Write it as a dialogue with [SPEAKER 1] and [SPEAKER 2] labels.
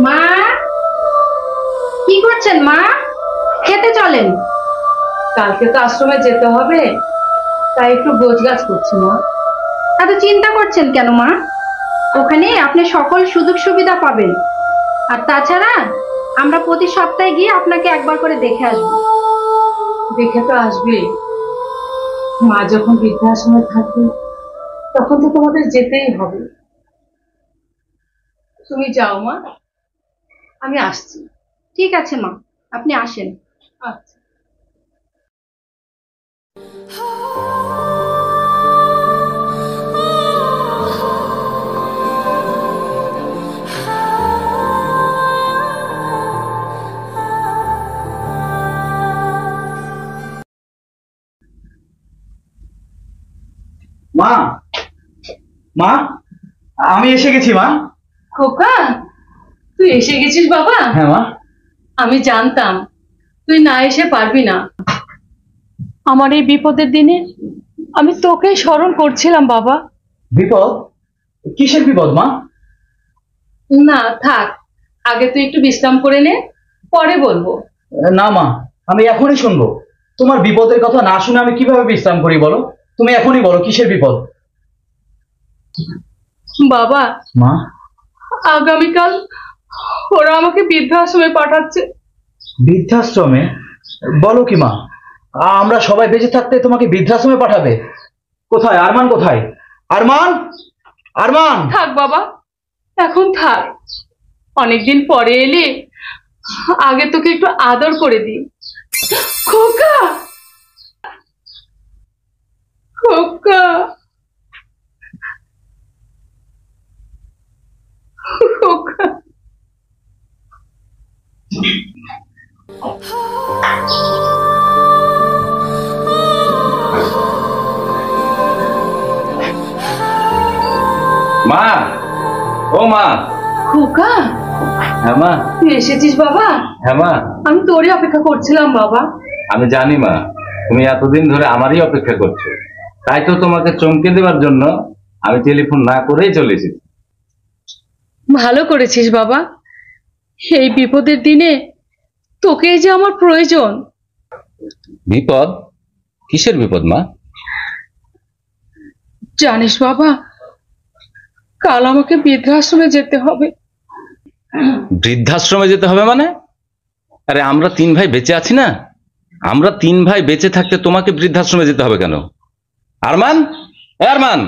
[SPEAKER 1] মা, কি করছেন মা? খেতে চলেন।
[SPEAKER 2] কালকে তো আশ্রমে যেতে হবে, তাই একটু গোছগাছ করছি মা।
[SPEAKER 1] এত চিন্তা করছেন কেন মা? ওখানে আপনি সকল সুযোগ সুবিধা পাবেন। আর তাছাড়া আমরা প্রতি সপ্তাহে গিয়ে আপনাকে একবার করে দেখে আসবো।
[SPEAKER 2] দেখে তো আসবে, মা যখন বৃদ্ধাশ্রমে থাকবে তখন তো তোমাদের যেতেই হবে। তুমি যাও মা, আমি আসছি।
[SPEAKER 1] ঠিক আছে মা, আপনি আসেন।
[SPEAKER 2] আচ্ছা।
[SPEAKER 3] মা, মা, আমি এসে গেছি মা।
[SPEAKER 2] খোকা, তুই এসে গেছিস বাবা?
[SPEAKER 3] হ্যাঁ মা।
[SPEAKER 2] আমি জানতাম তুই না এসে পারবি না। আমার এই বিপদের দিনে আমি তোকে স্মরণ করছিলাম বাবা।
[SPEAKER 3] বিপদ? কিসের বিপদ মা?
[SPEAKER 2] না থাক, আগে তুই একটু বিশ্রাম করে নে, পরে বলবো।
[SPEAKER 3] না মা, আমি এখনই শুনবো। তোমার বিপদের কথা না শুনে আমি কিভাবে বিশ্রাম করি বলো? তুমি এখনই বলো কিসের বিপদ?
[SPEAKER 2] বাবা,
[SPEAKER 3] মা,
[SPEAKER 2] আগামীকাল ওরা আমাকে বৃদ্ধাশ্রমে পাঠাচ্ছে।
[SPEAKER 3] বৃদ্ধাশ্রমে? বলো কি মা? আমরা সবাই বেঁচে থাকতে তোমাকে বৃদ্ধাশ্রমে পাঠাবে? কোথায় আরমান? কোথায় আরমান? আরমান!
[SPEAKER 2] থাক বাবা, এখন থাক। অনেকদিন পরে এলে, আগে তোকে একটু আদর করে দিই। খোকা, খোকা, খোকা।
[SPEAKER 4] মা, ও মা।
[SPEAKER 2] খোকা,
[SPEAKER 4] হ্যাঁ মা।
[SPEAKER 2] তুই এসেছিস বাবা?
[SPEAKER 4] হ্যাঁ মা।
[SPEAKER 2] আমি তোরই অপেক্ষা করছিলাম বাবা।
[SPEAKER 4] আমি জানি মা, তুমি এতদিন ধরে আমারই অপেক্ষা করছো, তাই তো তোমাকে চমকে দেওয়ার জন্য আমি টেলিফোন না করেই চলে এসেছি।
[SPEAKER 2] ভালো করেছিস বাবা, এই বিপদের দিনে তোকেই যে আমার প্রয়োজন।
[SPEAKER 4] বিপদ? কিসের বিপদ মা?
[SPEAKER 2] জানিস বাবা, কাল আমাকে বৃদ্ধাশ্রমে যেতে হবে।
[SPEAKER 4] বৃদ্ধাশ্রমে যেতে হবে মানে? আরে আমরা তিন ভাই বেঁচে আছি না? আমরা তিন ভাই বেঁচে থাকতে তোমাকে বৃদ্ধাশ্রমে যেতে হবে কেন? আরমান, এ আরমান!